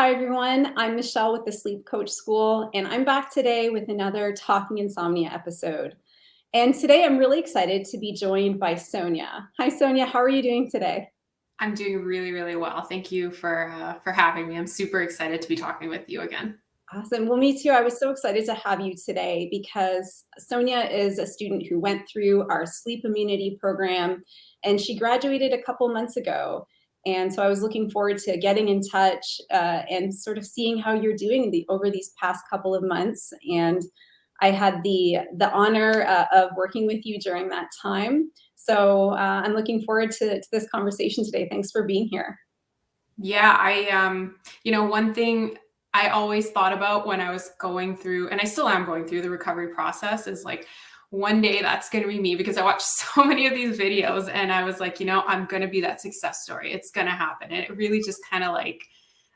Hi, everyone. I'm Michelle with the Sleep Coach School, and I'm back today with another Talking Insomnia episode. And today I'm really excited to be joined by Sonia. Hi, Sonia. How are you doing today? I'm doing really, really well. Thank you for having me. I'm super excited to be talking with you again. Awesome. Well, me too. I was so excited to have you today because Sonia is a student who went through our sleep immunity program, and she graduated a couple months ago. And so I was looking forward to getting in touch and sort of seeing how you're doing over these past couple of months. And I had the honor of working with you during that time. So I'm looking forward to this conversation today. Thanks for being here. Yeah, one thing I always thought about when I was going through, and I still am going through the recovery process, is like one day that's going to be me because I watched so many of these videos and I was like, I'm going to be that success story. It's going to happen. And it really just kind of like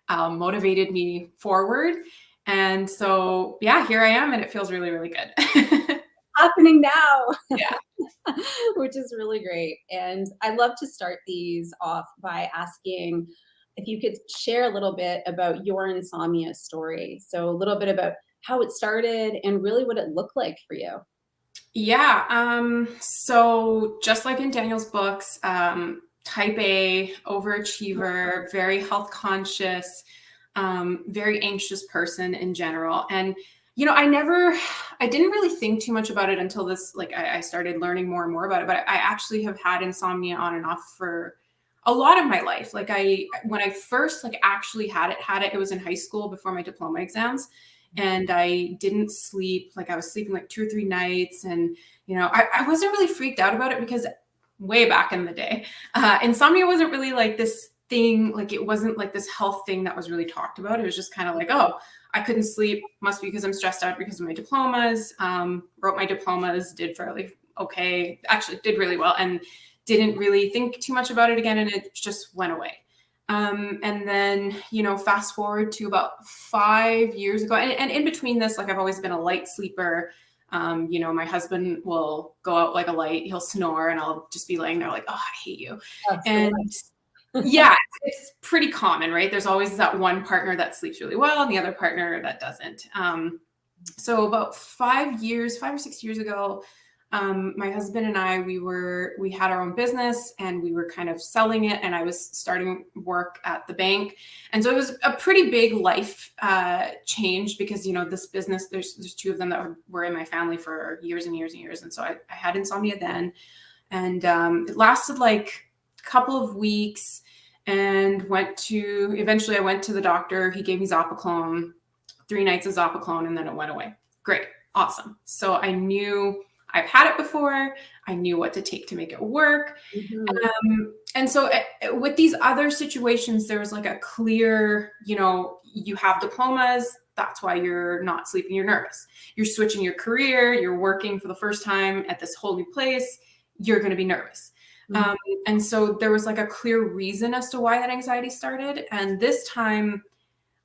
motivated me forward. And so, yeah, here I am and it feels really, really good. Happening now. Yeah. Which is really great. And I love to start these off by asking if you could share a little bit about your insomnia story. So, a little bit about how it started and really what it looked like for you. Yeah. So just like in Daniel's books, type A, overachiever, very health conscious, very anxious person in general. And, I didn't really think too much about it until this, like I started learning more and more about it, but I actually have had insomnia on and off for a lot of my life. When I first like actually it was in high school before my diploma exams. And I didn't sleep. Like I was sleeping like 2 or 3 nights. And, I wasn't really freaked out about it because way back in the day, insomnia wasn't really like this thing. Like it wasn't like this health thing that was really talked about. It was just kind of like, oh, I couldn't sleep. Must be because I'm stressed out because of my diplomas. Wrote my diplomas, did fairly okay. Actually did really well and didn't really think too much about it again. And it just went away. And then, fast forward to about 5 years ago. And in between this, like I've always been a light sleeper. My husband will go out like a light, he'll snore and I'll just be laying there like, oh, I hate you. That's the And yeah, it's pretty common, right? There's always that one partner that sleeps really well and the other partner that doesn't. So about 5 or 6 years ago, my husband and I, we had our own business and we were kind of selling it, and I was starting work at the bank. And so it was a pretty big life change because, this business, there's 2 of them that were in my family for years and years and years. And so I had insomnia then, and it lasted like a couple of weeks, and eventually I went to the doctor. He gave me Zopiclone, 3 nights of Zopiclone, and then it went away. Great. Awesome. So I knew I've had it before. I knew what to take to make it work. And so with these other situations, there was like a clear, you have diplomas. That's why you're not sleeping. You're nervous. You're switching your career. You're working for the first time at this whole new place. You're going to be nervous. And so there was like a clear reason as to why that anxiety started. And this time,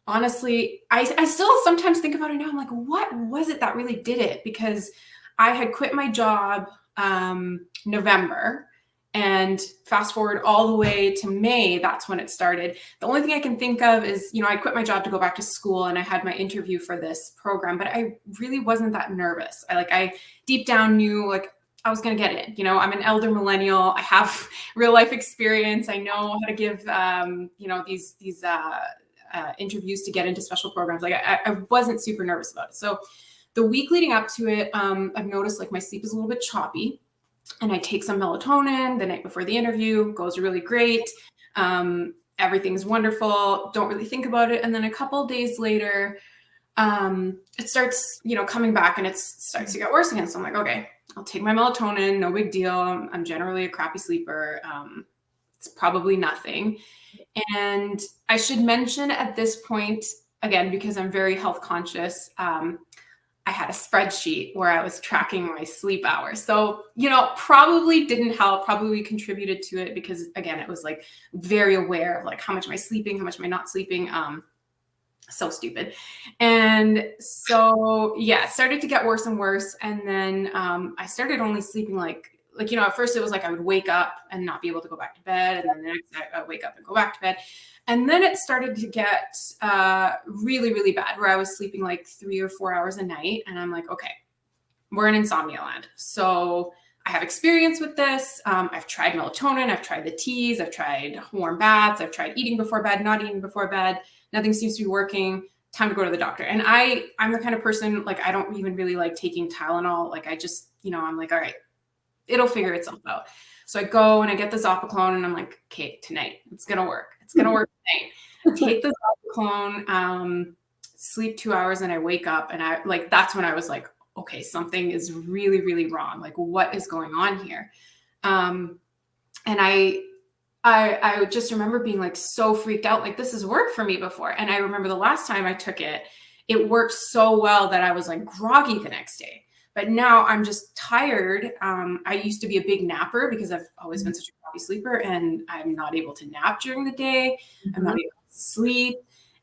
honestly, I still sometimes think about it now. I'm like, what was it that really did it? Because I had quit my job November, and fast forward all the way to May, that's when it started. The only thing I can think of is, I quit my job to go back to school and I had my interview for this program, but I really wasn't that nervous. I deep down knew like I was going to get it. I'm an elder millennial. I have real life experience. I know how to give, these interviews to get into special programs. Like I wasn't super nervous about it. So the week leading up to it, I've noticed like my sleep is a little bit choppy, and I take some melatonin the night before the interview, goes really great. Everything's wonderful. Don't really think about it. And then a couple of days later, it starts, coming back and it starts to get worse again. So I'm like, okay, I'll take my melatonin. No big deal. I'm generally a crappy sleeper. It's probably nothing. And I should mention at this point, again, because I'm very health conscious, I had a spreadsheet where I was tracking my sleep hours. So, probably didn't help, probably contributed to it because, again, it was like very aware of like how much am I sleeping, how much am I not sleeping. So stupid. And so, yeah, it started to get worse and worse. And then I started only sleeping like like, at first it was like I would wake up and not be able to go back to bed. And then the next night I'd wake up and go back to bed. And then it started to get really, really bad, where I was sleeping like 3 or 4 hours a night. And I'm like, okay, we're in insomnia land. So I have experience with this. I've tried melatonin. I've tried the teas. I've tried warm baths. I've tried eating before bed, not eating before bed. Nothing seems to be working. Time to go to the doctor. And I'm the kind of person, like, I don't even really like taking Tylenol. Like, I just, I'm like, all right, it'll figure itself out. So I go and I get the Zopiclone, and I'm like, okay, tonight it's going to work. It's going to work tonight. Take the Zopiclone, sleep 2 hours, and I wake up, and that's when I was like, okay, something is really, really wrong. Like, what is going on here? And I just remember being like so freaked out, like, this has worked for me before. And I remember the last time I took it, it worked so well that I was like groggy the next day. But now I'm just tired. I used to be a big napper because I've always been such a groggy sleeper, and I'm not able to nap during the day. I'm not able to sleep.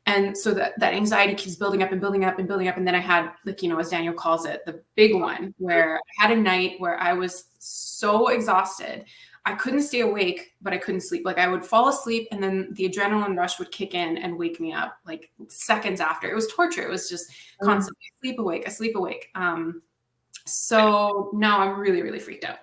And so that anxiety keeps building up and building up and building up. And then I had, like, as Daniel calls it, the big one, where I had a night where I was so exhausted. I couldn't stay awake, but I couldn't sleep. Like, I would fall asleep, and then the adrenaline rush would kick in and wake me up like seconds after. It was torture. It was just constantly sleep awake. So now I'm really, really freaked out.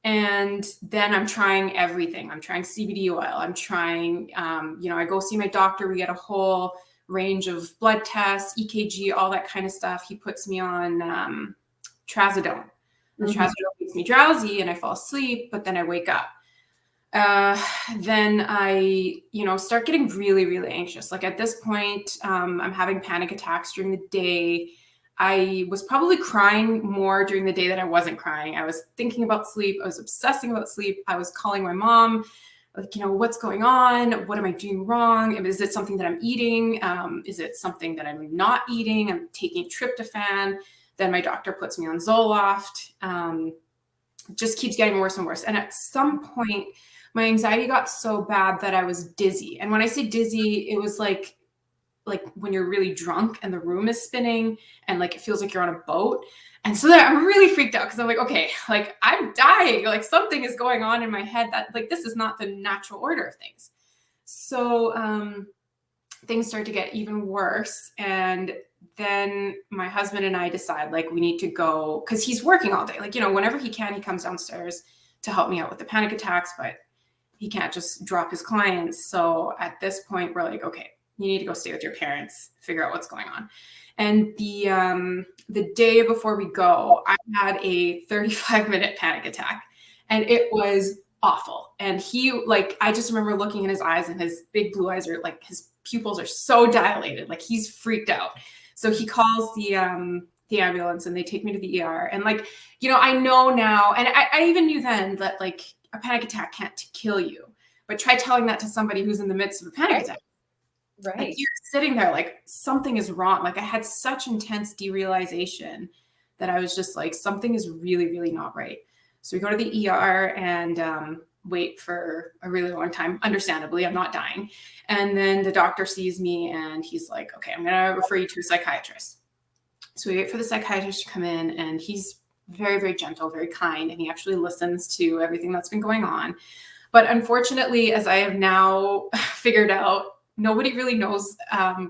And then I'm trying everything. I'm trying CBD oil. I'm trying, I go see my doctor. We get a whole range of blood tests, EKG, all that kind of stuff. He puts me on trazodone. The trazodone makes me drowsy and I fall asleep, but then I wake up. Then I, start getting really, really anxious. Like, at this point, I'm having panic attacks during the day. I was probably crying more during the day than I wasn't crying. I was thinking about sleep. I was obsessing about sleep. I was calling my mom, like, what's going on? What am I doing wrong? Is it something that I'm eating? Is it something that I'm not eating? I'm taking tryptophan. Then my doctor puts me on Zoloft. Just keeps getting worse and worse. And at some point, my anxiety got so bad that I was dizzy. And when I say dizzy, it was like when you're really drunk and the room is spinning and like it feels like you're on a boat. And so then I'm really freaked out because I'm like, okay, like, I'm dying. Like, something is going on in my head that, like, this is not the natural order of things. So things start to get even worse. And then my husband and I decide, like, we need to go, because he's working all day. Like, whenever he can, he comes downstairs to help me out with the panic attacks, but he can't just drop his clients. So at this point, we're like, okay, you need to go stay with your parents, figure out what's going on. And the day before we go, I had a 35-minute panic attack, and it was awful. And he, like, I just remember looking in his eyes, and his big blue eyes are like, his pupils are so dilated, like, he's freaked out. So he calls the ambulance, and they take me to the ER. And, like, I know now, and I even knew then that, like, a panic attack can't kill you, but try telling that to somebody who's in the midst of a panic attack. Right. Like, you're sitting there like, something is wrong. Like, I had such intense derealization that I was just like, something is really, really not right. So we go to the ER and wait for a really long time. Understandably, I'm not dying. And then the doctor sees me and he's like, okay, I'm going to refer you to a psychiatrist. So we wait for the psychiatrist to come in, and he's very, very gentle, very kind. And he actually listens to everything that's been going on. But unfortunately, as I have now figured out, nobody really knows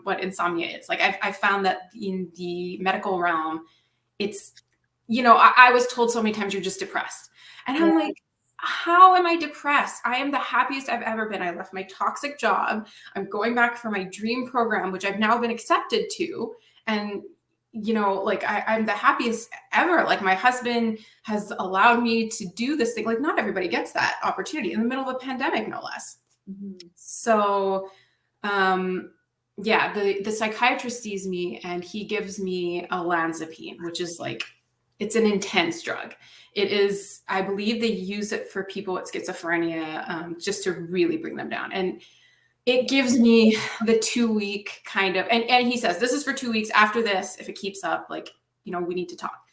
what insomnia is. Like, I found that in the medical realm, it's, I was told so many times, you're just depressed. And I'm like, how am I depressed? I am the happiest I've ever been. I left my toxic job. I'm going back for my dream program, which I've now been accepted to. And, like, I'm the happiest ever. Like, my husband has allowed me to do this thing. Like, not everybody gets that opportunity in the middle of a pandemic, no less. So the psychiatrist sees me and he gives me olanzapine, which is like, it's an intense drug. It is, I believe they use it for people with schizophrenia, just to really bring them down. And it gives me the 2-week kind of, and he says, this is for 2 weeks. After this, if it keeps up, like, we need to talk.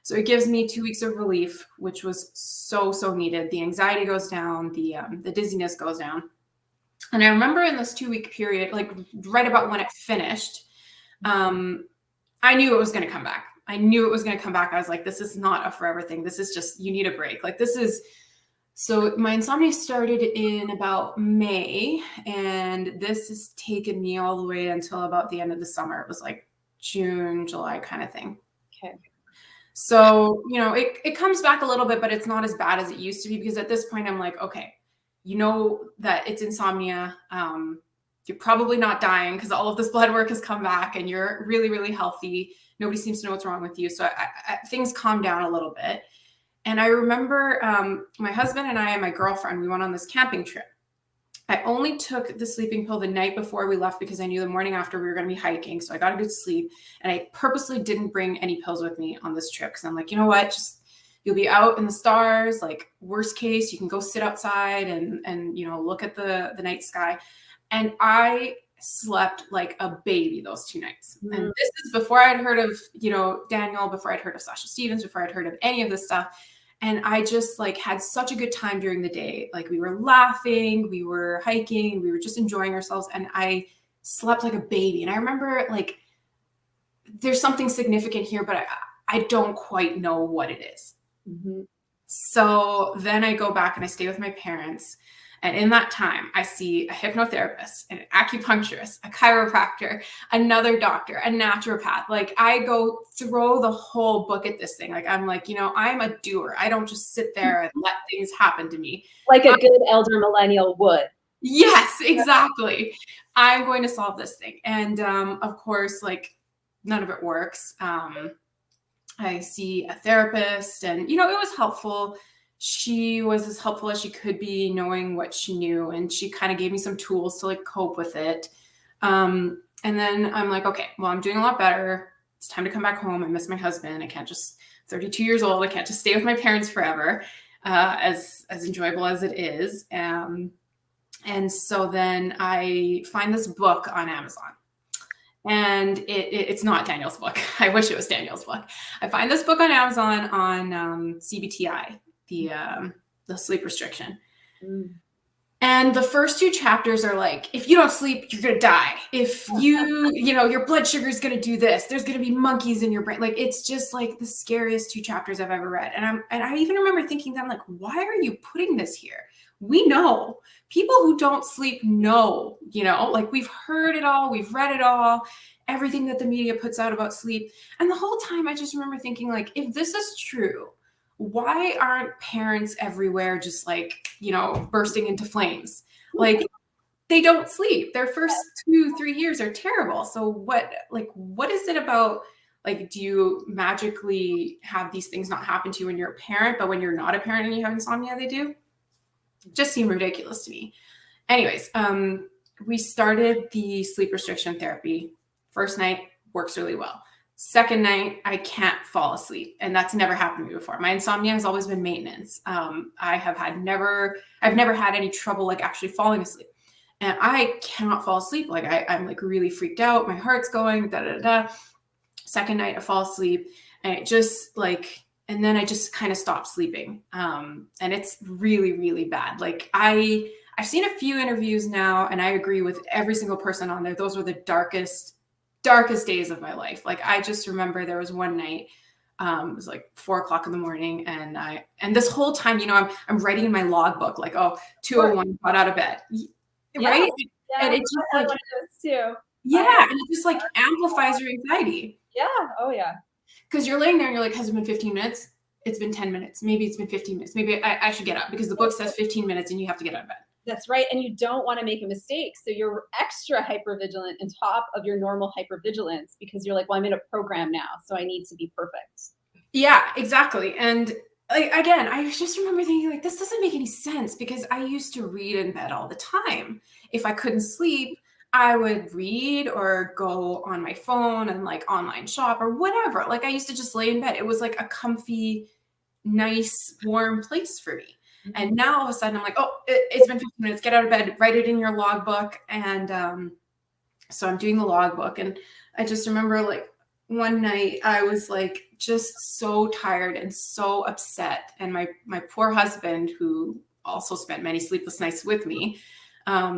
So it gives me 2 weeks of relief, which was so, so needed. The anxiety goes down, the dizziness goes down. And I remember in this 2-week period, like right about when it finished, I knew it was going to come back. I knew it was going to come back. I was like, this is not a forever thing. This is just, you need a break. Like so my insomnia started in about May, and this has taken me all the way until about the end of the summer. It was like June, July kind of thing. Okay. So, it comes back a little bit, but it's not as bad as it used to be, because at this point I'm like, okay, you know that it's insomnia. You're probably not dying because all of this blood work has come back and you're really, really healthy. Nobody seems to know what's wrong with you. So things calm down a little bit. And I remember my husband and I and my girlfriend, we went on this camping trip. I only took the sleeping pill the night before we left because I knew the morning after we were going to be hiking. So I got a good sleep, and I purposely didn't bring any pills with me on this trip because I'm like, you know what, just you'll be out in the stars. Like, worst case, you can go sit outside and look at the night sky. And I slept like a baby those 2 nights. Mm. And this is before I'd heard of, Daniel, before I'd heard of Sasha Stevens, before I'd heard of any of this stuff. And I just like had such a good time during the day. Like, we were laughing, we were hiking, we were just enjoying ourselves. And I slept like a baby. And I remember, like, there's something significant here, but I don't quite know what it is. Mm-hmm. So then I go back and I stay with my parents. And in that time, I see a hypnotherapist, an acupuncturist, a chiropractor, another doctor, a naturopath. Like, I go throw the whole book at this thing. Like, I'm like, I'm a doer. I don't just sit there and let things happen to me. Like a good elder millennial would. Yes, exactly. I'm going to solve this thing. And of course, like, none of it works. I see a therapist, and, it was helpful. She was as helpful as she could be, knowing what she knew. And she kind of gave me some tools to like cope with it. And then I'm like, okay, well, I'm doing a lot better. It's time to come back home. I miss my husband. I can't just, 32 years old. I can't just stay with my parents forever, as enjoyable as it is. And so then I find this book on Amazon. And it's not Daniel's book. I wish it was Daniel's book. I find this book on Amazon on CBT-I, the sleep restriction. Mm. And the first 2 chapters are like, if you don't sleep, you're going to die. If your blood sugar is going to do this, there's going to be monkeys in your brain. Like, it's just like the scariest 2 chapters I've ever read. And I even remember thinking then, like, why are you putting this here? We know people who don't sleep know, like, we've heard it all. We've read it all, everything that the media puts out about sleep. And the whole time I just remember thinking, like, if this is true, why aren't parents everywhere just like, bursting into flames? Like, they don't sleep. Their first 2-3 years are terrible. So what is it about, like, do you magically have these things not happen to you when you're a parent, but when you're not a parent and you have insomnia, they do? Just seemed ridiculous to me. Anyways, we started the sleep restriction therapy. First night works really well. Second night, I can't fall asleep. And that's never happened to me before. My insomnia has always been maintenance. I've never had any trouble, like, actually falling asleep. And I cannot fall asleep. Like, I'm like really freaked out. My heart's going, da, da, da. Second night, I fall asleep, and it just like, and then I just kind of stop sleeping. And it's really, really bad. Like, I've seen a few interviews now, and I agree with every single person on there. Those were the darkest days of my life. Like, I just remember there was one night, it was like 4:00 in the morning. And this whole time, I'm writing in my logbook, like, 2:01, got out of bed. Right. Yeah, and it's just like, one of those too. Yeah. And it just like amplifies your anxiety. Yeah. Oh yeah. Because you're laying there and you're like, has it been 15 minutes? It's been 10 minutes. Maybe it's been 15 minutes. Maybe I should get up, because the book says 15 minutes and you have to get out of bed. That's right. And you don't want to make a mistake. So you're extra hypervigilant on top of your normal hypervigilance, because you're like, well, I'm in a program now, so I need to be perfect. Yeah, exactly. And again, I just remember thinking, like, this doesn't make any sense, because I used to read in bed all the time. If I couldn't sleep, I would read or go on my phone and like online shop or whatever. Like, I used to just lay in bed. It was like a comfy, nice, warm place for me. And now all of a sudden I'm like, it's been 15 minutes, get out of bed, write it in your logbook. And so I'm doing the logbook. And I just remember, like, one night I was like just so tired and so upset. And my poor husband, who also spent many sleepless nights with me,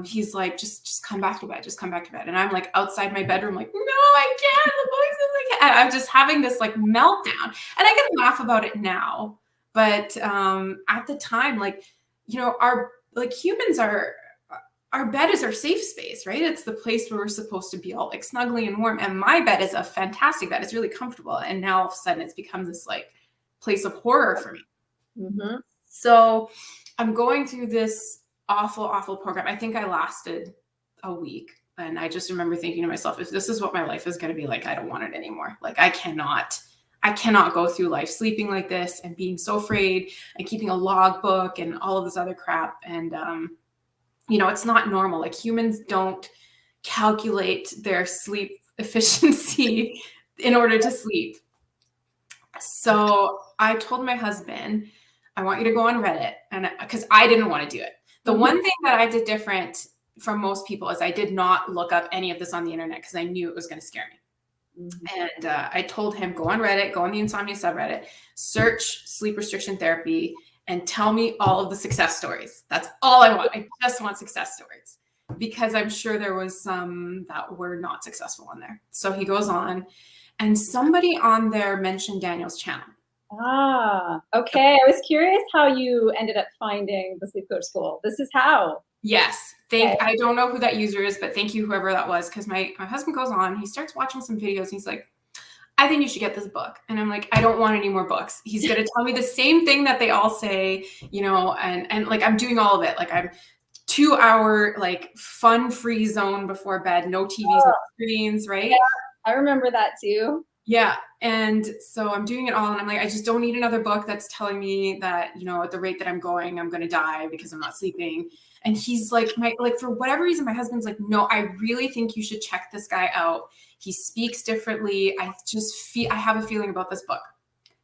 He's like, just come back to bed, just come back to bed. And I'm like outside my bedroom, like, no, I can't. The voices, I can't. And I'm just having this like meltdown. And I can laugh about it now, but at the time, like, you know, our bed is our safe space, right? It's the place where we're supposed to be all like snuggly and warm. And my bed is a fantastic bed. It's really comfortable. And now all of a sudden it's become this like place of horror for me. Mm-hmm. So I'm going through this awful, awful program. I think I lasted a week. And I just remember thinking to myself, if this is what my life is going to be like, I don't want it anymore. Like I cannot go through life sleeping like this and being so afraid and keeping a logbook and all of this other crap. And, you know, it's not normal. Like humans don't calculate their sleep efficiency in order to sleep. So I told my husband, I want you to go on Reddit, and because I didn't want to do it. The one thing that I did different from most people is I did not look up any of this on the internet because I knew it was going to scare me. And I told him, go on Reddit, go on the Insomnia subreddit, search sleep restriction therapy, and tell me all of the success stories. That's all I want. I just want success stories because I'm sure there was some that were not successful on there. So he goes on, and somebody on there mentioned Daniel's channel. Ah, okay. I was curious how you ended up finding the Sleep Coach School. This is how. Yes. I don't know who that user is, but thank you, whoever that was, because my husband goes on, he starts watching some videos, and he's like, I think you should get this book. And I'm like, I don't want any more books. He's going to tell me the same thing that they all say, you know, and like, I'm doing all of it. Like I'm 2-hour, like fun-free zone before bed, no TVs, no screens, right? Yeah, I remember that too. Yeah. And so I'm doing it all. And I'm like, I just don't need another book that's telling me that, you know, at the rate that I'm going to die because I'm not sleeping. And he's like, for whatever reason, my husband's like, no, I really think you should check this guy out. He speaks differently. I have a feeling about this book.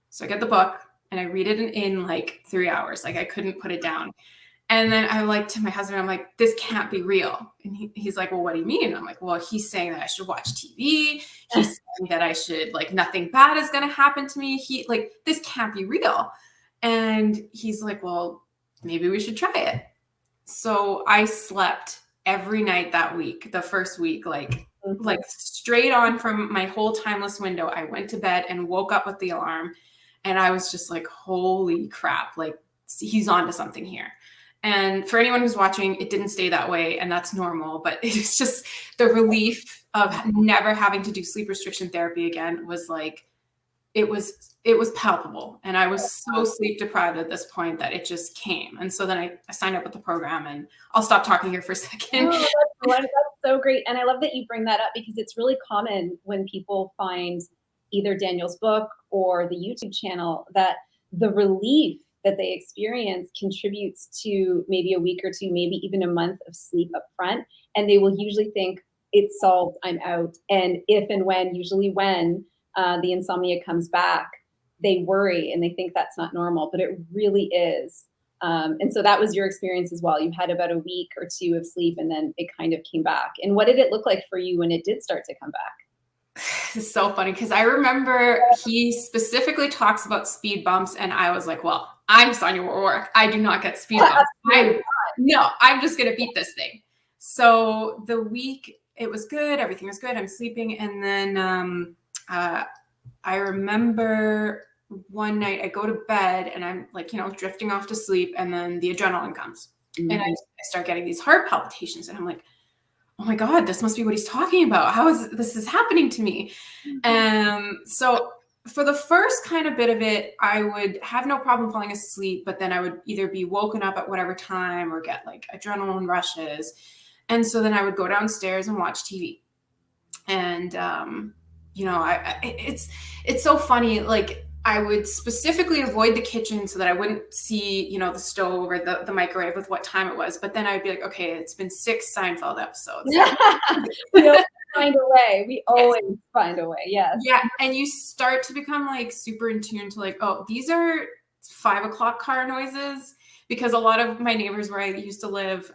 So I get the book and I read it in like 3 hours. Like I couldn't put it down. And then I like to my husband, I'm like, this can't be real. And he's like, well, what do you mean? And I'm like, well, he's saying that I should watch TV. He's saying that I should, like, nothing bad is going to happen to me. This can't be real. And he's like, well, maybe we should try it. So I slept every night that week, the first week, like straight on from my whole timeless window. I went to bed and woke up with the alarm. And I was just like, holy crap, like he's onto something here. And for anyone who's watching, it didn't stay that way, and that's normal. But it's just the relief of never having to do sleep restriction therapy again was like, it was palpable. And I was so sleep deprived at this point that it just came. And so then I signed up with the program, and I'll stop talking here for a second. Oh, that's so great. And I love that you bring that up because it's really common when people find either Daniel's book or the YouTube channel that the relief that they experience contributes to maybe a week or two, maybe even a month of sleep up front. And they will usually think it's solved, I'm out. And if and when, usually when the insomnia comes back, they worry and they think that's not normal, but it really is. And so that was your experience as well. You had about a week or two of sleep and then it kind of came back. And what did it look like for you when it did start to come back? This is so funny because I remember he specifically talks about speed bumps, and I was like, well, I'm Saniya Warwick. I do not get speed bumps. I'm just going to beat this thing. So the week, it was good. Everything was good. I'm sleeping. And then I remember one night I go to bed and I'm like, you know, drifting off to sleep. And then the adrenaline comes and I start getting these heart palpitations. And I'm like, oh my God, this must be what he's talking about. How is this happening to me? So for the first kind of bit of it, I would have no problem falling asleep, but then I would either be woken up at whatever time or get like adrenaline rushes. And so then I would go downstairs and watch TV. And, you know, it's so funny. Like I would specifically avoid the kitchen so that I wouldn't see, you know, the stove or the microwave with what time it was. But then I'd be like, okay, it's been 6 Seinfeld episodes. We always find a way. We always find a way. Yes. Yeah. And you start to become like super in tune to like, oh, these are 5 o'clock car noises. Because a lot of my neighbors where I used to live,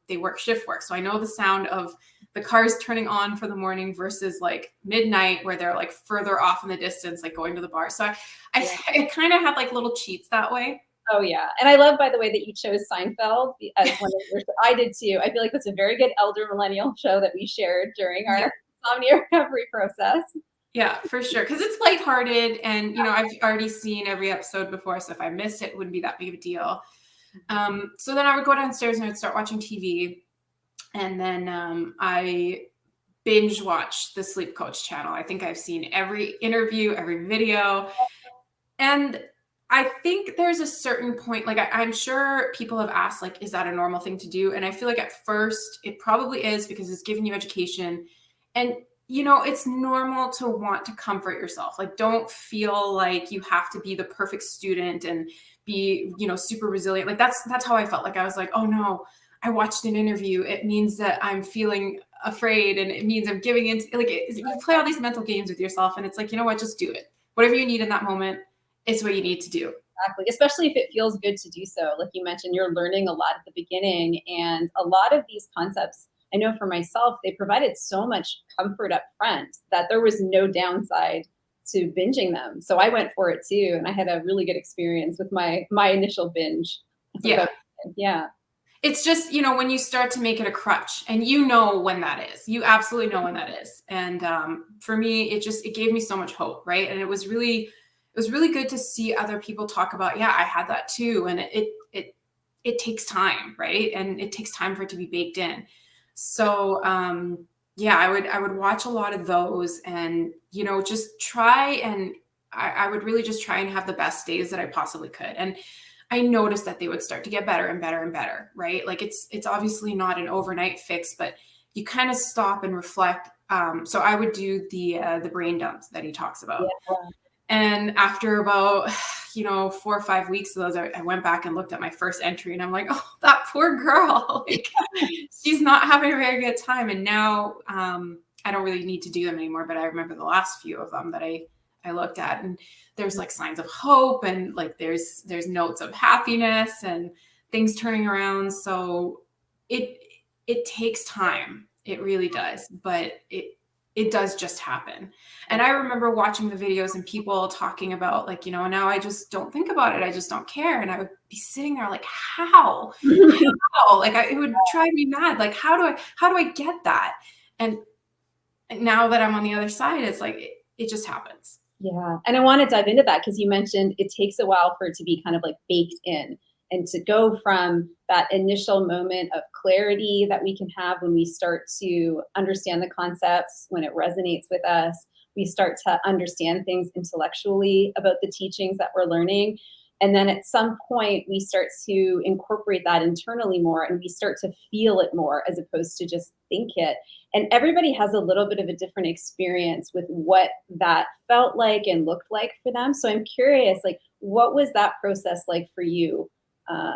they work shift work. So I know the sound of the cars turning on for the morning versus like midnight where they're like further off in the distance, like going to the bar. So I kind of had like little cheats that way. Oh yeah. And I love, by the way, that you chose Seinfeld as one of your, I did too. I feel like that's a very good elder millennial show that we shared during Yeah. our insomnia recovery process. Yeah, for sure. Because it's lighthearted, and I've already seen every episode before, so if I missed it, it wouldn't be that big of a deal. So then I would go downstairs and I would start watching TV, and then I binge watch the Sleep Coach channel. I think I've seen every interview, every video, and I think there's a certain point, like I'm sure people have asked, like, is that a normal thing to do? And I feel like at first it probably is, because it's giving you education, and it's normal to want to comfort yourself. Like, don't feel like you have to be the perfect student and be, super resilient. Like that's how I felt. Like I was like, oh no, I watched an interview. It means that I'm feeling afraid, and it means I'm giving in. You play all these mental games with yourself, and it's like, you know what, just do it. Whatever you need in that moment, it's what you need to do. Exactly. Especially if it feels good to do so. Like you mentioned, you're learning a lot at the beginning, and a lot of these concepts, I know for myself, they provided so much comfort up front that there was no downside to binging them. So I went for it too, and I had a really good experience with my initial binge. Yeah. Yeah. It's just, when you start to make it a crutch, and when that is. You absolutely know when that is. And for me, it gave me so much hope, right? And it was really good to see other people talk about, yeah, I had that too. And it takes time, right? And it takes time for it to be baked in. So yeah, I would watch a lot of those, and just try, and I would really just try and have the best days that I possibly could. And I noticed that they would start to get better and better and better, right? Like it's obviously not an overnight fix, but you kind of stop and reflect. So I would do the brain dumps that he talks about. Yeah. And after about, 4 or 5 weeks of those, I went back and looked at my first entry, and I'm like, oh, that poor girl. Like, she's not having a very good time. And now I don't really need to do them anymore, but I remember the last few of them that I looked at, and there's like signs of hope, and like there's notes of happiness and things turning around. So it takes time. It really does, but it does just happen. And I remember watching the videos and people talking about, like, now I just don't think about it. I just don't care. And I would be sitting there like, how? How? Like, it would drive me mad. Like, how do I get that? And now that I'm on the other side, it's like, it just happens. Yeah. And I want to dive into that, because you mentioned it takes a while for it to be kind of like baked in, and to go from that initial moment of clarity that we can have when we start to understand the concepts, when it resonates with us, we start to understand things intellectually about the teachings that we're learning. And then at some point, we start to incorporate that internally more, and we start to feel it more as opposed to just think it. And everybody has a little bit of a different experience with what that felt like and looked like for them. So I'm curious, like, what was that process like for you?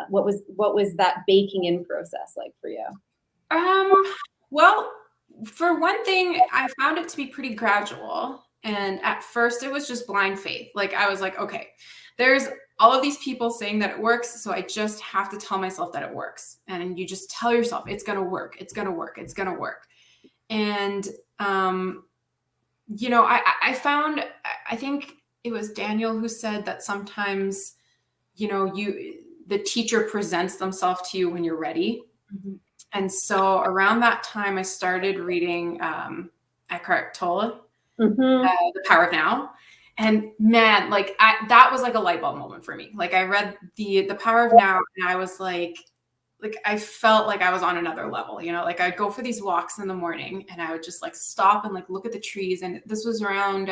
What was that baking in process like for you? Well, for one thing, I found it to be pretty gradual. And at first it was just blind faith. Like, I was like, okay, there's all of these people saying that it works, so I just have to tell myself that it works. And you just tell yourself it's going to work. It's going to work. It's going to work. And, I found, I think it was Daniel who said that sometimes, the teacher presents themselves to you when you're ready. Mm-hmm. And so around that time, I started reading Eckhart Tolle, Mm-hmm. The Power of Now. And man, like that was like a light bulb moment for me. Like, I read the Power of Now, and I was like I felt like I was on another level, like I'd go for these walks in the morning, and I would just like stop and like look at the trees. And this was around,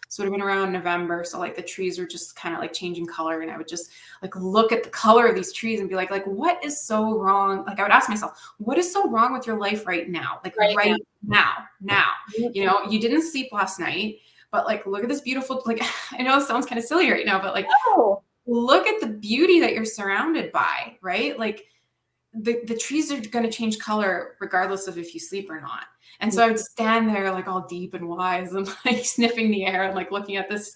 so it would have been around November. So like the trees were just kind of like changing color, and I would just like look at the color of these trees and be like, what is so wrong? Like, I would ask myself, what is so wrong with your life right now? Like right now. You didn't sleep last night, but like, look at this beautiful, like, I know it sounds kind of silly right now, but like, look at the beauty that you're surrounded by, right? Like the trees are going to change color regardless of if you sleep or not. And so I would stand there like all deep and wise and like sniffing the air and like looking at this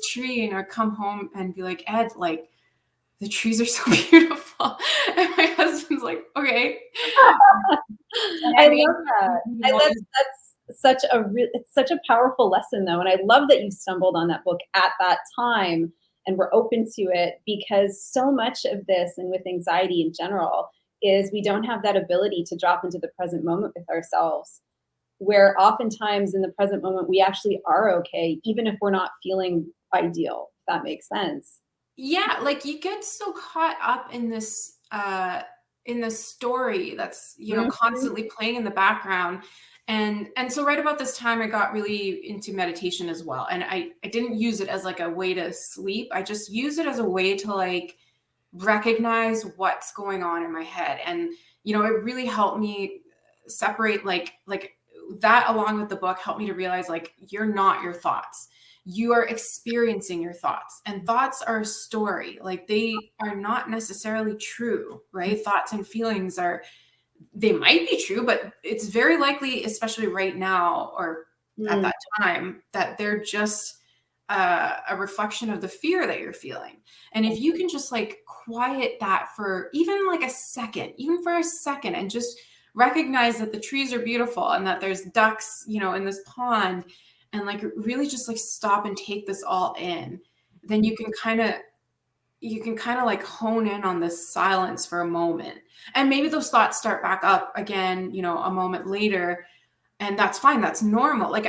tree, and I'd come home and be like, Ed, like, the trees are so beautiful. And my husband's like, okay. I love that. That's it's such a powerful lesson though. And I love that you stumbled on that book at that time, and we're open to it, because so much of this, and with anxiety in general, is we don't have that ability to drop into the present moment with ourselves, where oftentimes in the present moment we actually are okay, even if we're not feeling ideal, if that makes sense. Yeah, like you get so caught up in this story that's, Mhm. constantly playing in the background. And so right about this time I got really into meditation as well. And I didn't use it as like a way to sleep. I just used it as a way to like recognize what's going on in my head. And it really helped me separate like that, along with the book, helped me to realize like you're not your thoughts. You are experiencing your thoughts, and thoughts are a story. Like they are not necessarily true, right? Thoughts and feelings they might be true, but it's very likely, especially right now or at Mm. that time, that they're just a reflection of the fear that you're feeling. And if you can just like quiet that for even like a second, even for a second, and just recognize that the trees are beautiful and that there's ducks, in this pond, and like really just like stop and take this all in, then you can kind of like hone in on this silence for a moment. And maybe those thoughts start back up again, a moment later, and that's fine. That's normal. Like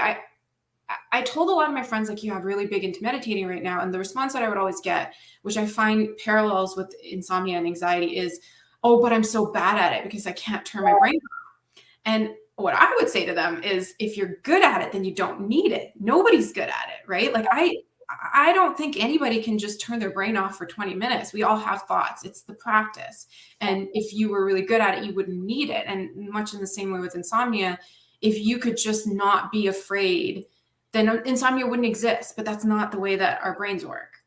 I told a lot of my friends, like, you have really big into meditating right now. And the response that I would always get, which I find parallels with insomnia and anxiety, is, oh, but I'm so bad at it because I can't turn my brain off. And what I would say to them is, if you're good at it, then you don't need it. Nobody's good at it, right? Like I don't think anybody can just turn their brain off for 20 minutes. We all have thoughts. It's the practice. And if you were really good at it, you wouldn't need it. And much in the same way with insomnia, if you could just not be afraid, then insomnia wouldn't exist. But that's not the way that our brains work.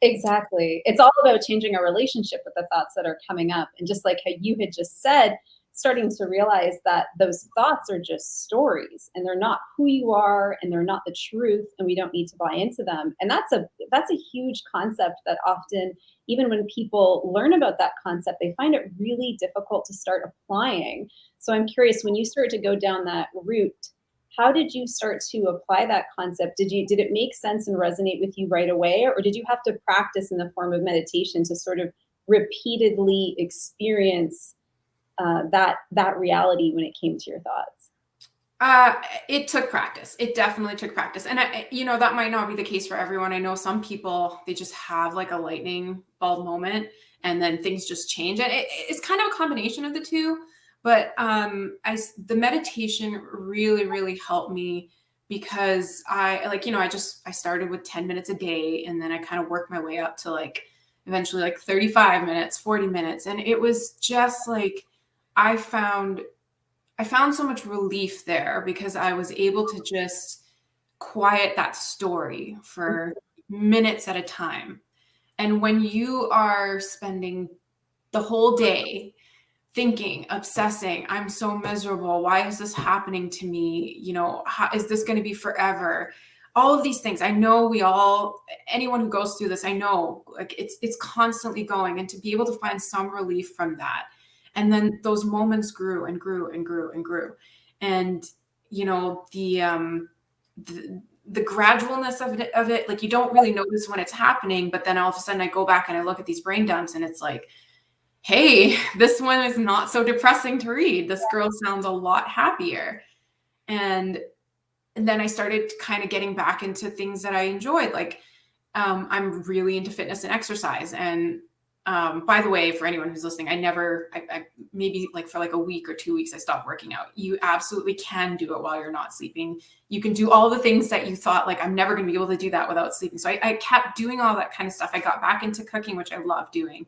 Exactly. It's all about changing our relationship with the thoughts that are coming up. And just like how you had just said, starting to realize that those thoughts are just stories, and they're not who you are, and they're not the truth, and we don't need to buy into them. And that's a huge concept that often, even when people learn about that concept, they find it really difficult to start applying. So I'm curious, when you start to go down that route, how did you start to apply that concept? Did it make sense and resonate with you right away, or did you have to practice in the form of meditation to sort of repeatedly experience that reality when it came to your thoughts? Uh, it took practice. It definitely took practice. And that might not be the case for everyone. I know some people, they just have like a lightning bulb moment and then things just change. And it's kind of a combination of the two. But the meditation really, really helped me, because I started with 10 minutes a day, and then I kind of worked my way up to like eventually like 35 minutes, 40 minutes. And it was just like, I found I found so much relief there, because I was able to just quiet that story for minutes at a time. And when you are spending the whole day thinking, obsessing, I'm so miserable. Why is this happening to me? How is this going to be forever? All of these things. I know anyone who goes through this, I know like it's constantly going, and to be able to find some relief from that. And then those moments grew and grew and grew and grew. And, the gradualness of it, like you don't really notice when it's happening, but then all of a sudden I go back and I look at these brain dumps, and it's like, hey, this one is not so depressing to read. This girl sounds a lot happier. And then I started kind of getting back into things that I enjoyed. Like, I'm really into fitness and exercise. And by the way, for anyone who's listening, I maybe like for like a week or 2 weeks, I stopped working out. You absolutely can do it while you're not sleeping. You can do all the things that you thought, like, I'm never going to be able to do that without sleeping. So I kept doing all that kind of stuff. I got back into cooking, which I love doing.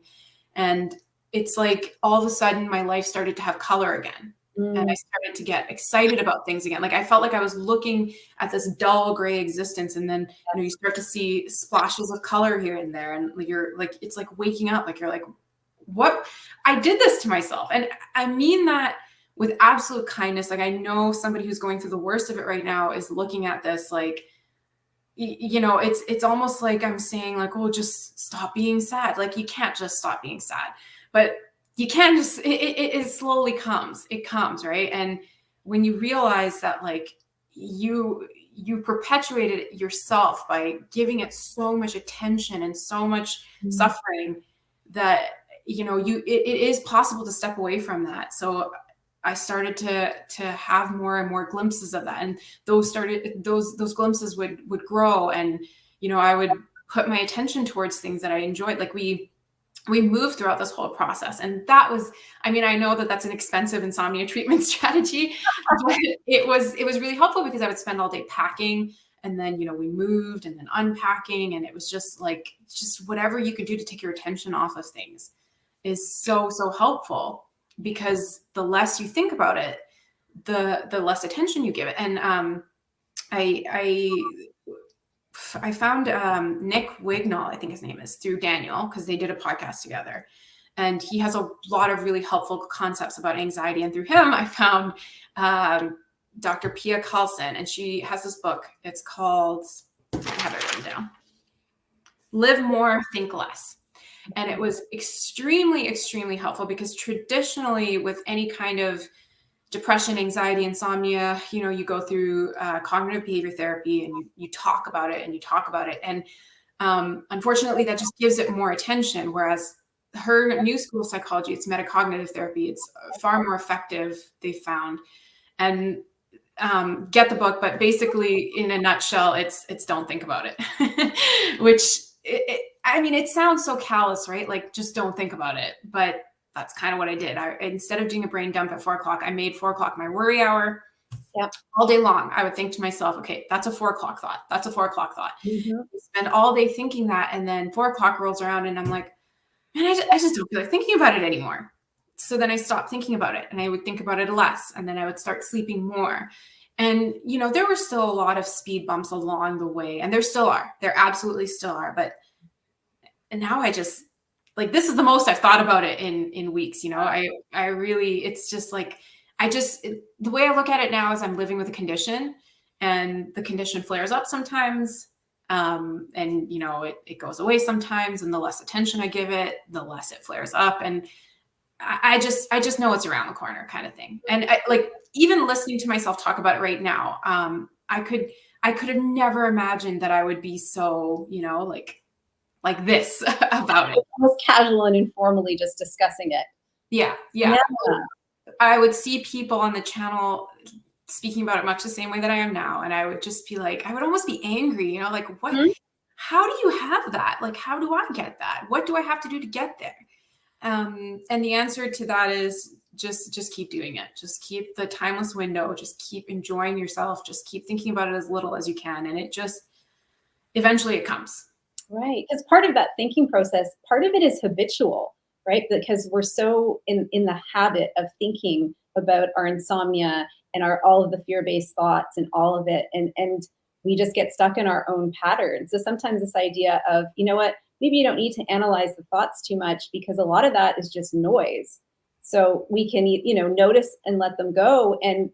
And it's like all of a sudden my life started to have color again. And I Mm. started to get excited about things again. Like I felt like I was looking at this dull gray existence. And then, you start to see splashes of color here and there. And you're like, it's like waking up, like you're like, what? I did this to myself. And I mean that with absolute kindness. Like I know somebody who's going through the worst of it right now is looking at this, like, it's almost like I'm saying like, oh, just stop being sad. Like you can't just stop being sad, but you can just, it slowly comes, it comes. Right. And when you realize that like you perpetuated it yourself by giving it so much attention and so much suffering that, it is possible to step away from that. So I started to have more and more glimpses of that. And those glimpses would grow. And, I would put my attention towards things that I enjoyed. Like we moved throughout this whole process. And that was, I know that that's an expensive insomnia treatment strategy, but it was really helpful because I would spend all day packing, and then, we moved and then unpacking. And it was just whatever you could do to take your attention off of things is so, so helpful, because the less you think about it, the less attention you give it. And I found Nick Wignall, I think his name is, through Daniel, because they did a podcast together. And he has a lot of really helpful concepts about anxiety. And through him, I found Dr. Pia Carlson, and she has this book. It's called, I have it written down, Live More, Think Less. And it was extremely, extremely helpful, because traditionally with any kind of depression, anxiety, insomnia, you go through cognitive behavior therapy, and you talk about it and you talk about it. And unfortunately, that just gives it more attention. Whereas her new school of psychology, it's metacognitive therapy. It's far more effective, they found. And get the book, but basically in a nutshell, it's don't think about it, which it sounds so callous, right? Like, just don't think about it. But that's kind of what I did. Instead of doing a brain dump at 4:00, I made 4:00 my worry hour. Yep. All day long, I would think to myself, okay, that's a 4:00 thought. That's a 4:00 thought. Mm-hmm. Spend all day thinking that. And then 4:00 rolls around and I'm like, man, I just don't feel like thinking about it anymore. So then I stopped thinking about it, and I would think about it less. And then I would start sleeping more. And, there were still a lot of speed bumps along the way, and there still are. There absolutely still are. And now I just, like, this is the most I've thought about it in weeks. I really, it's just like, the way I look at it now is I'm living with a condition, and the condition flares up sometimes. And, it goes away sometimes, and the less attention I give it, the less it flares up. And I just know it's around the corner, kind of thing. And even listening to myself talk about it right now, I could have never imagined that I would be so, like this about it. Almost casual and informally just discussing it. Yeah. I would see people on the channel speaking about it much the same way that I am now. And I would just be like, I would almost be angry, like, what, how do you have that? Like, how do I get that? What do I have to do to get there? And the answer to that is just keep doing it. Just keep the timeless window. Just keep enjoying yourself. Just keep thinking about it as little as you can. And it just, eventually it comes. Right. Because part of that thinking process, part of it is habitual, right? Because we're so in the habit of thinking about our insomnia and all of the fear-based thoughts and all of it. And we just get stuck in our own patterns. So sometimes this idea of, maybe you don't need to analyze the thoughts too much, because a lot of that is just noise. So we can, notice and let them go. And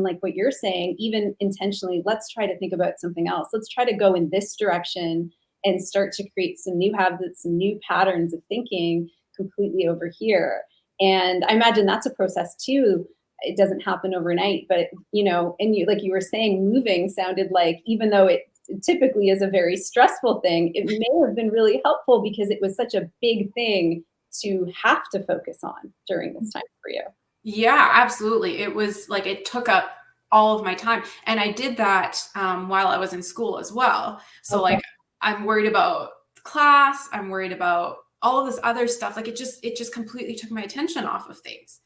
like what you're saying, even intentionally, let's try to think about something else. Let's try to go in this direction and start to create some new habits, some new patterns of thinking completely over here. And I imagine that's a process too. It doesn't happen overnight, but, and you, like you were saying, moving sounded like, even though it typically is a very stressful thing, it may have been really helpful because it was such a big thing to have to focus on during this time for you. Yeah, absolutely. It was like, it took up all of my time. And I did that while I was in school as well. So okay. I'm worried about class. I'm worried about all of this other stuff. Like it just completely took my attention off of things.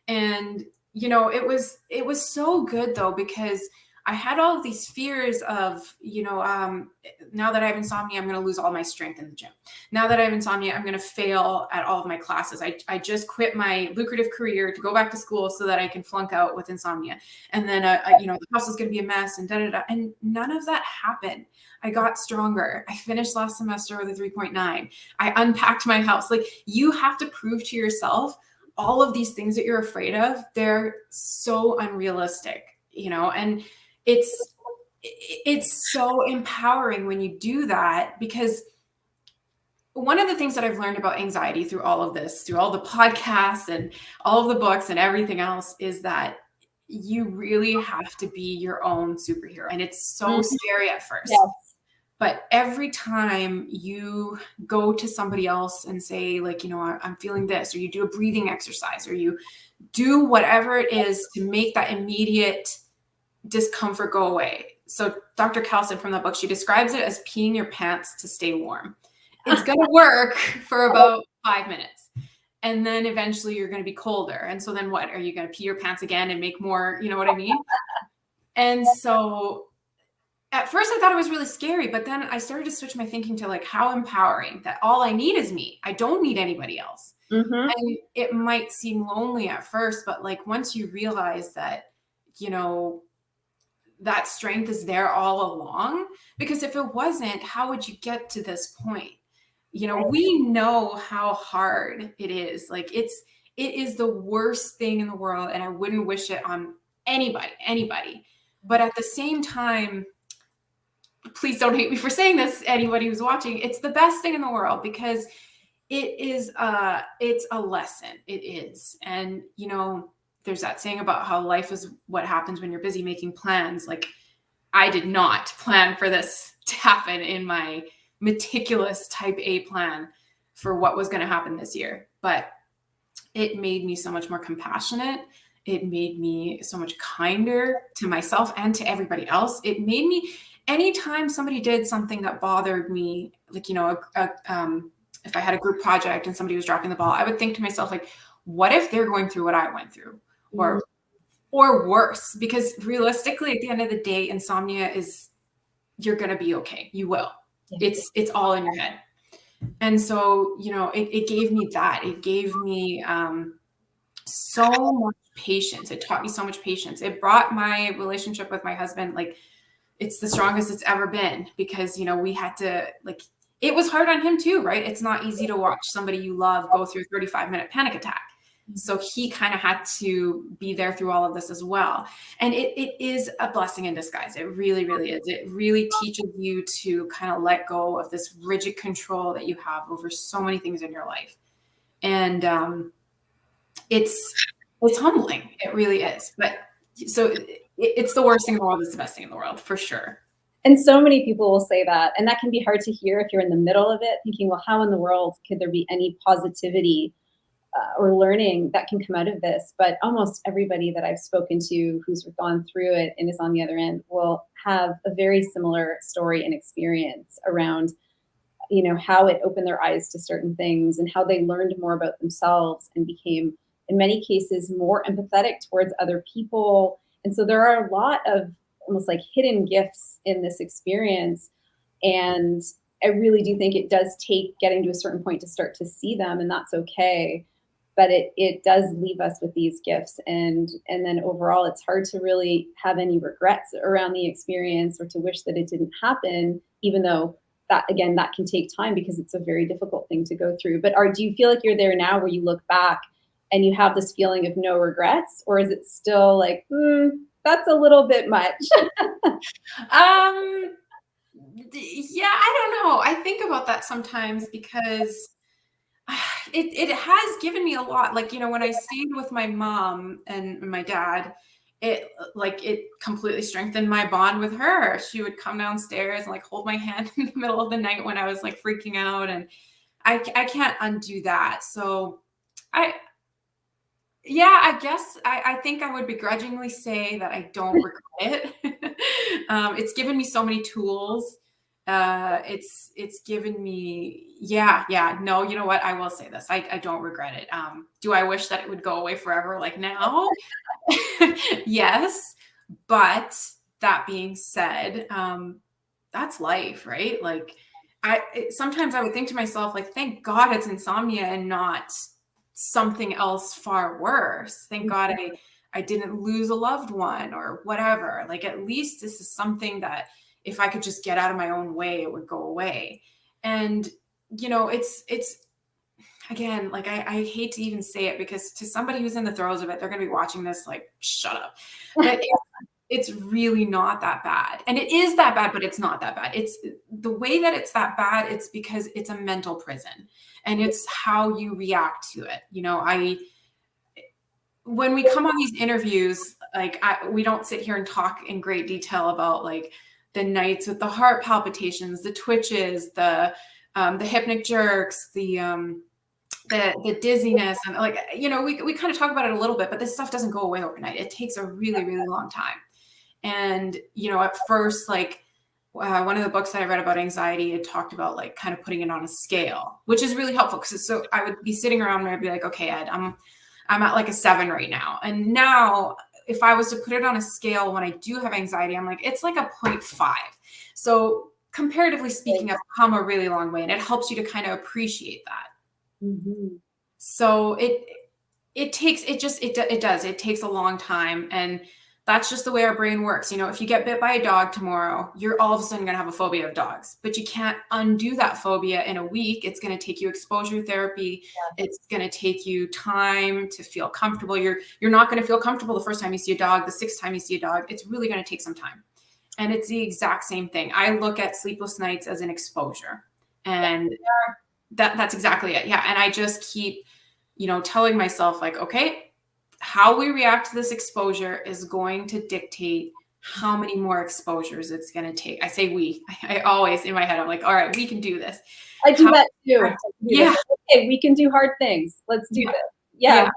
And, it was so good though, because I had all of these fears of, now that I have insomnia, I'm going to lose all my strength in the gym. Now that I have insomnia, I'm going to fail at all of my classes. I just quit my lucrative career to go back to school so that I can flunk out with insomnia. And then, the house is going to be a mess and da-da-da. And none of that happened. I got stronger. I finished last semester with a 3.9. I unpacked my house. Like, you have to prove to yourself all of these things that you're afraid of. They're so unrealistic, and it's so empowering when you do that, because one of the things that I've learned about anxiety through all of this, through all the podcasts and all of the books and everything else, is that you really have to be your own superhero. And it's so scary at first. Yes. But every time you go to somebody else and say, like, you know, I'm feeling this, or you do a breathing exercise, or you do whatever it is to make that immediate discomfort go away. So Dr. Kelson from the book, she describes it as peeing your pants to stay warm. It's going to work for about 5 minutes. And then eventually you're going to be colder. And so then what? Are you going to pee your pants again and make more, you know what I mean? And so at first I thought it was really scary, but then I started to switch my thinking to like how empowering that all I need is me. I don't need anybody else. And it might seem lonely at first, but like once you realize that, you know, that strength is there all along, because if it wasn't, how would you get to this point? You know, we know how hard it is. Like it is the worst thing in the world. And I wouldn't wish it on anybody. But at the same time, please don't hate me for saying this, anybody who's watching, it's the best thing in the world, because it's a lesson. It is. And, you know, there's that saying about how life is what happens when you're busy making plans. Like I did not plan for this to happen in my meticulous type A plan for what was going to happen this year. But it made me so much more compassionate. It made me so much kinder to myself and to everybody else. It made me, anytime somebody did something that bothered me, like, you know, if I had a group project and somebody was dropping the ball, I would think to myself, like, what if they're going through what I went through? Or worse? Because realistically, at the end of the day, insomnia is, you're going to be okay. You will. Yeah. It's all in your head. And so, you know, it gave me that. It gave me so much patience. It taught me so much patience. It brought my relationship with my husband, like, it's the strongest it's ever been, because, you know, we had to, like, it was hard on him too, right? It's not easy to watch somebody you love go through a 35-minute panic attack. So he kind of had to be there through all of this as well. And it is a blessing in disguise. It really, really is. It really teaches you to kind of let go of this rigid control that you have over so many things in your life. And it's humbling. It really is. But so it's the worst thing in the world. It's the best thing in the world, for sure. And so many people will say that. And that can be hard to hear if you're in the middle of it, thinking, well, how in the world could there be any positivity or learning that can come out of this? But almost everybody that I've spoken to who's gone through it and is on the other end will have a very similar story and experience around, you know, how it opened their eyes to certain things and how they learned more about themselves and became, in many cases, more empathetic towards other people. And so there are a lot of almost like hidden gifts in this experience. And I really do think it does take getting to a certain point to start to see them, and that's okay. But it does leave us with these gifts. And then overall, it's hard to really have any regrets around the experience or to wish that it didn't happen, even though that, again, that can take time because it's a very difficult thing to go through. But do you feel like you're there now where you look back and you have this feeling of no regrets? Or is it still like, that's a little bit much? Yeah, I don't know. I think about that sometimes because it has given me a lot. Like, you know, when I stayed with my mom and my dad, it completely strengthened my bond with her. She would come downstairs and like hold my hand in the middle of the night when I was like freaking out, and I can't undo that. So I guess I think I would begrudgingly say that I don't regret it. It's given me so many tools. It's given me, no, you know what? I will say this. I don't regret it. Do I wish that it would go away forever like now? Yes. But that being said, that's life, right? Like sometimes I would think to myself, like, thank God it's insomnia and not something else far worse. Thank God I didn't lose a loved one or whatever. Like, at least this is something that if I could just get out of my own way, it would go away. And, you know, it's again, like, I hate to even say it because to somebody who's in the throes of it, they're going to be watching this like, shut up. But it's really not that bad. And it is that bad, but it's not that bad. It's the way that it's that bad. It's because it's a mental prison and it's how you react to it. You know, when we come on these interviews, like we don't sit here and talk in great detail about like the nights with the heart palpitations, the twitches, the hypnic jerks, the dizziness, and like, you know, we kind of talk about it a little bit, but this stuff doesn't go away overnight. It takes a really, really long time. And, you know, at first, like one of the books that I read about anxiety, it talked about like kind of putting it on a scale, which is really helpful because so I would be sitting around and I'd be like, okay, Ed, I'm at like a 7 right now. And now if I was to put it on a scale when I do have anxiety, I'm like, it's like a 0.5. So comparatively speaking, I've come a really long way, and it helps you to kind of appreciate that. Mm-hmm. So it takes a long time, and that's just the way our brain works. You know, if you get bit by a dog tomorrow, you're all of a sudden going to have a phobia of dogs, but you can't undo that phobia in a week. It's going to take you exposure therapy. Yeah. It's going to take you time to feel comfortable. You're not going to feel comfortable the first time you see a dog, the 6th time you see a dog. It's really going to take some time. And it's the exact same thing. I look at sleepless nights as an exposure, and that's exactly it. Yeah. And I just keep, you know, telling myself like, okay, how we react to this exposure is going to dictate how many more exposures it's going to take. I say we. I always, in my head, I'm like, all right, we can do this. I do that too. Yeah. Okay, we can do hard things. Let's do this. Yeah.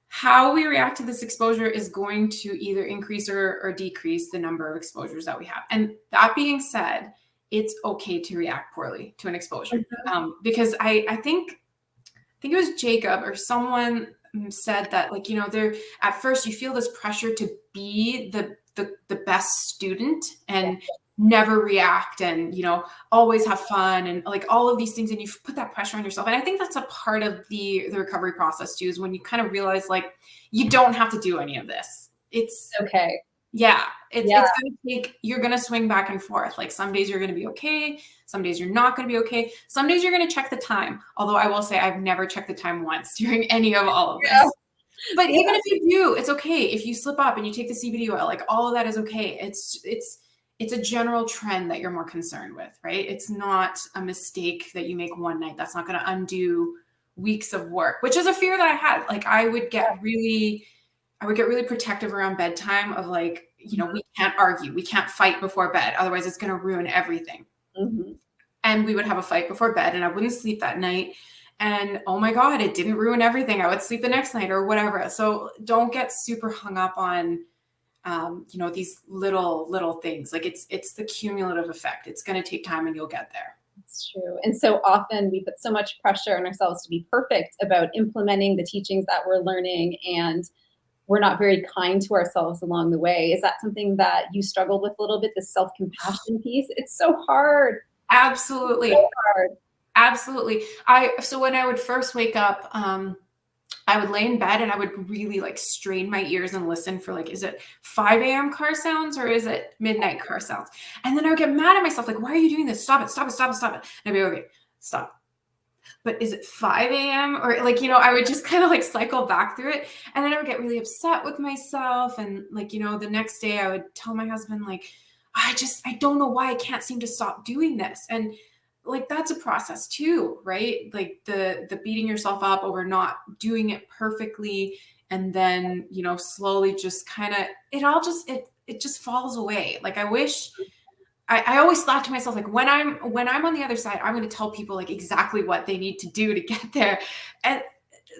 How we react to this exposure is going to either increase or decrease the number of exposures that we have. And that being said, it's okay to react poorly to an exposure. Mm-hmm. Because I think it was Jacob or someone said that, like, you know, there at first you feel this pressure to be the best student and never react and, you know, always have fun and like all of these things, and you put that pressure on yourself. And I think that's a part of the recovery process too, is when you kind of realize like you don't have to do any of this. It's okay. Yeah. It's going to take, you're going to swing back and forth. Like some days you're going to be okay. Some days you're not going to be okay. Some days you're going to check the time. Although I will say I've never checked the time once during any of all of this. Yeah. But even if you do, it's okay. If you slip up and you take the CBT-I, like all of that is okay. It's a general trend that you're more concerned with, right? It's not a mistake that you make one night. That's not going to undo weeks of work, which is a fear that I had. Like I would get really protective around bedtime of like, you know, we can't argue. We can't fight before bed. Otherwise it's going to ruin everything. Mm-hmm. And we would have a fight before bed and I wouldn't sleep that night. And oh my God, it didn't ruin everything. I would sleep the next night or whatever. So don't get super hung up on, you know, these little things. Like it's the cumulative effect. It's going to take time and you'll get there. It's true. And so often we put so much pressure on ourselves to be perfect about implementing the teachings that we're learning, and we're not very kind to ourselves along the way. Is that something that you struggled with a little bit, the self-compassion piece? It's so hard. Absolutely. So hard. Absolutely. So when I would first wake up, I would lay in bed and I would really like strain my ears and listen for like, is it 5 a.m. car sounds or is it midnight car sounds? And then I would get mad at myself. Like, why are you doing this? Stop it. Stop it. Stop it. Stop it. And I'd be okay, stop. But is it 5 a.m. or like, you know, I would just kind of like cycle back through it. And then I would get really upset with myself. And like, you know, the next day I would tell my husband, like, I don't know why I can't seem to stop doing this. And like, that's a process too, right? Like the beating yourself up over not doing it perfectly. And then, you know, slowly just kind of, it just falls away. Like I wish, I always thought to myself, like when I'm on the other side, I'm going to tell people like exactly what they need to do to get there. And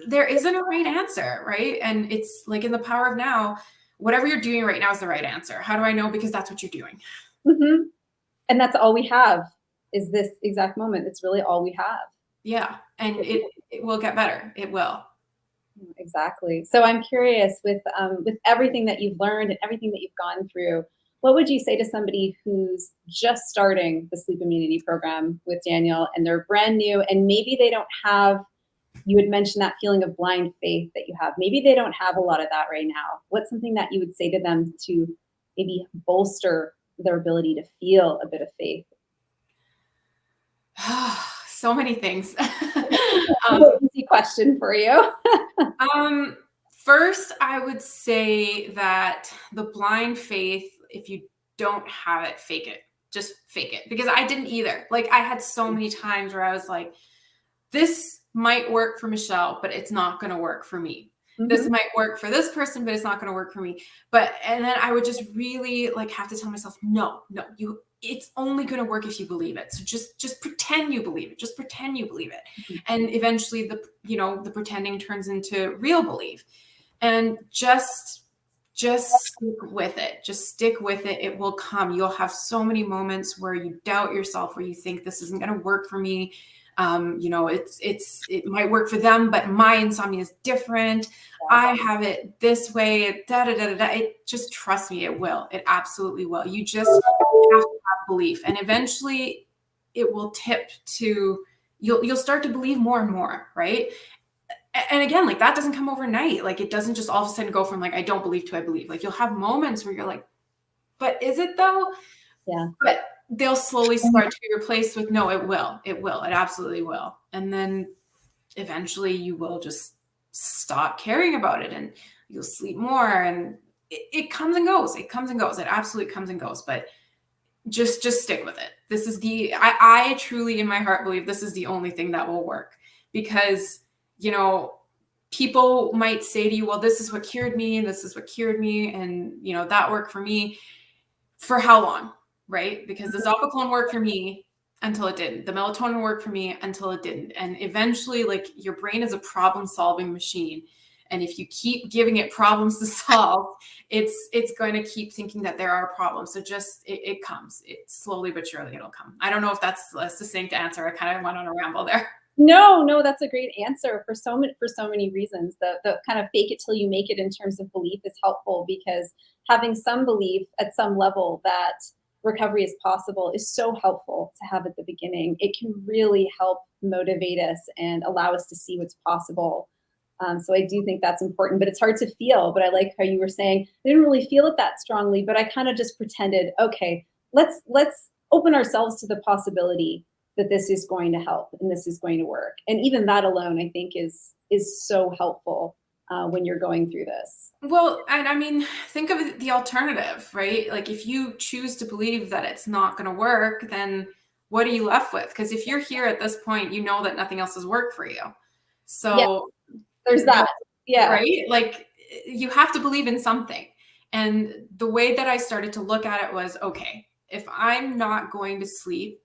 there isn't a right answer, right? And it's like in the power of now, whatever you're doing right now is the right answer. How do I know? Because that's what you're doing. Mm-hmm. And that's all we have is this exact moment. It's really all we have. Yeah. And it will get better. It will. Exactly. So I'm curious with everything that you've learned and everything that you've gone through, what would you say to somebody who's just starting the sleep immunity program with Daniel and they're brand new and maybe they don't have, you had mentioned that feeling of blind faith that you have. Maybe they don't have a lot of that right now. What's something that you would say to them to maybe bolster their ability to feel a bit of faith? So many things. Easy question for you. First, I would say that the blind faith, if you don't have it, fake it. Just fake it. Because I didn't either. Like I had so many times where I was like, this might work for Michelle, but it's not going to work for me. This might work for this person, but it's not going to work for me. And then I would just really like have to tell myself, no, it's only going to work if you believe it. So just pretend you believe it. Just pretend you believe it. And eventually the pretending turns into real belief. And just stick with it. Just stick with it. It will come. You'll have so many moments where you doubt yourself, where you think this isn't going to work for me. It might work for them, but my insomnia is different. I have it this way. It just, trust me, it will. It absolutely will. You just have to have belief, and eventually it will tip to you'll start to believe more and more, right? And again, like that doesn't come overnight. Like it doesn't just all of a sudden go from like, I don't believe to I believe. Like you'll have moments where you're like, but is it though? Yeah. But they'll slowly start to be replaced with, no, it will. It will. It absolutely will. And then eventually you will just stop caring about it and you'll sleep more. And it comes and goes. It comes and goes. It absolutely comes and goes. But just stick with it. This is I truly in my heart believe this is the only thing that will work, because people might say to you, well, this is what cured me, and this is what cured me, and that worked for me. For how long, right? Because the Zopiclone worked for me until it didn't. The melatonin worked for me until it didn't. And eventually, like, your brain is a problem-solving machine. And if you keep giving it problems to solve, it's going to keep thinking that there are problems. So just, it comes. It slowly but surely it'll come. I don't know if that's a succinct answer. I kind of went on a ramble there. No, that's a great answer for so many reasons. The kind of fake it till you make it in terms of belief is helpful, because having some belief at some level that recovery is possible is so helpful to have at the beginning. It can really help motivate us and allow us to see what's possible. So I do think that's important, but it's hard to feel. But I like how you were saying, I didn't really feel it that strongly, but I kind of just pretended, okay, let's open ourselves to the possibility that this is going to help and this is going to work. And even that alone, I think is so helpful when you're going through this. Well, and I mean, think of the alternative, right? Like if you choose to believe that it's not going to work, then what are you left with? Because if you're here at this point, you know that nothing else has worked for you. So there's that. Yeah. Right? Like you have to believe in something. And the way that I started to look at it was, okay, if I'm not going to sleep,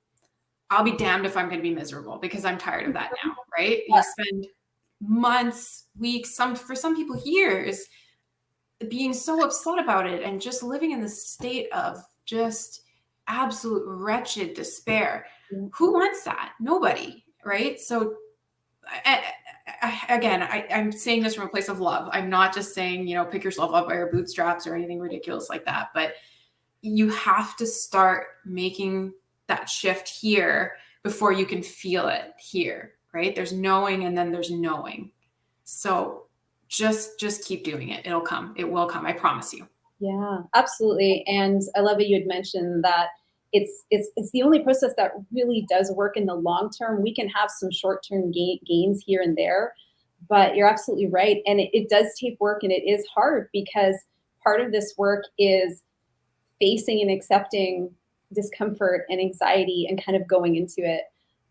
I'll be damned if I'm going to be miserable, because I'm tired of that now, right? You spend months, weeks, for some people years, being so upset about it and just living in this state of just absolute wretched despair. Who wants that? Nobody, right? So I'm saying this from a place of love. I'm not just saying, pick yourself up by your bootstraps or anything ridiculous like that, but you have to start making that shift here before you can feel it here, right? There's knowing and then there's knowing. So just keep doing it. It'll come. It will come. I promise you. Yeah, absolutely. And I love that you had mentioned that it's the only process that really does work in the long term. We can have some short-term gains here and there, but you're absolutely right. And it does take work, and it is hard, because part of this work is facing and accepting discomfort and anxiety and kind of going into it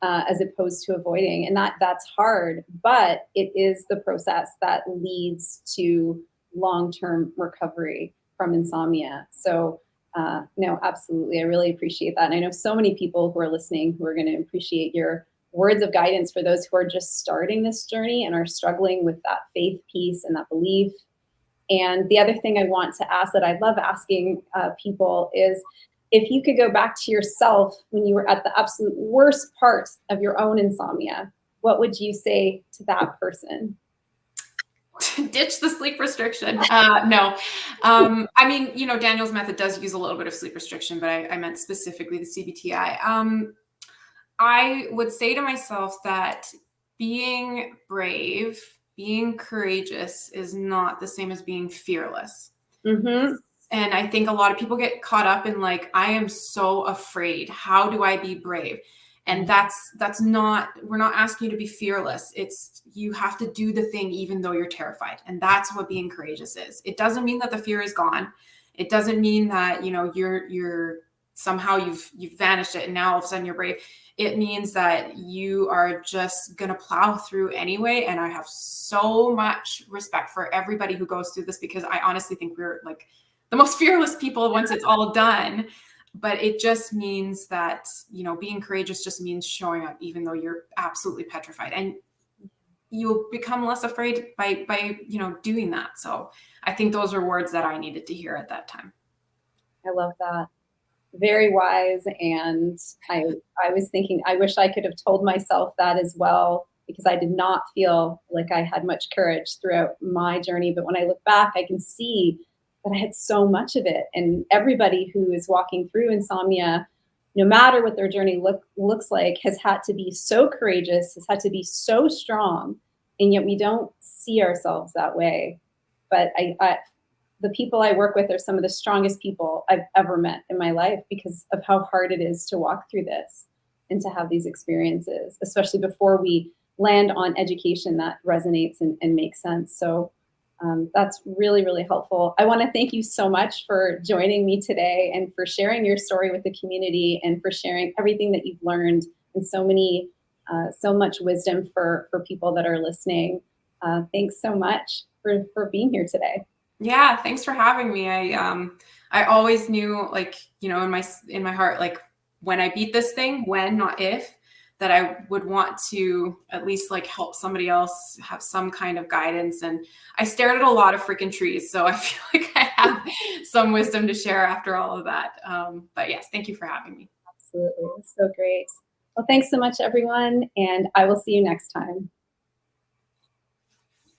as opposed to avoiding. And that's hard, but it is the process that leads to long-term recovery from insomnia. So no, absolutely. I really appreciate that. And I know so many people who are listening who are going to appreciate your words of guidance for those who are just starting this journey and are struggling with that faith piece and that belief. And the other thing I want to ask, that I love asking people, is if you could go back to yourself when you were at the absolute worst part of your own insomnia, what would you say to that person? Ditch the sleep restriction. No. I mean, Daniel's method does use a little bit of sleep restriction, but I meant specifically the CBT-I. I would say to myself that being brave, being courageous is not the same as being fearless. Mm-hmm. And I think a lot of people get caught up in like, I am so afraid. How do I be brave? And that's not, we're not asking you to be fearless. It's, you have to do the thing even though you're terrified. And that's what being courageous is. It doesn't mean that the fear is gone. It doesn't mean that, you're somehow you've vanished it and now all of a sudden you're brave. It means that you are just going to plow through anyway. And I have so much respect for everybody who goes through this, because I honestly think we're like the most fearless people once it's all done. But it just means that, you know, being courageous just means showing up even though you're absolutely petrified, and you'll become less afraid by you know, doing that. So I think those are words that I needed to hear at that time. I love that. Very wise. And I was thinking, I wish I could have told myself that as well, because I did not feel like I had much courage throughout my journey. But when I look back, I can see that I had so much of it. And everybody who is walking through insomnia, no matter what their journey looks like, has had to be so courageous, has had to be so strong. And yet we don't see ourselves that way. But the people I work with are some of the strongest people I've ever met in my life, because of how hard it is to walk through this and to have these experiences, especially before we land on education that resonates and makes sense. So that's really, really helpful. I want to thank you so much for joining me today and for sharing your story with the community and for sharing everything that you've learned, and so much wisdom for people that are listening. Thanks so much for being here today. Yeah, thanks for having me. I always knew, like, you know, in my heart, like, when I beat this thing, when, not if, that I would want to at least like help somebody else have some kind of guidance. And I stared at a lot of freaking trees, so I feel like I have some wisdom to share after all of that. But yes, thank you for having me. Absolutely. So great. Well, thanks so much, everyone, and I will see you next time.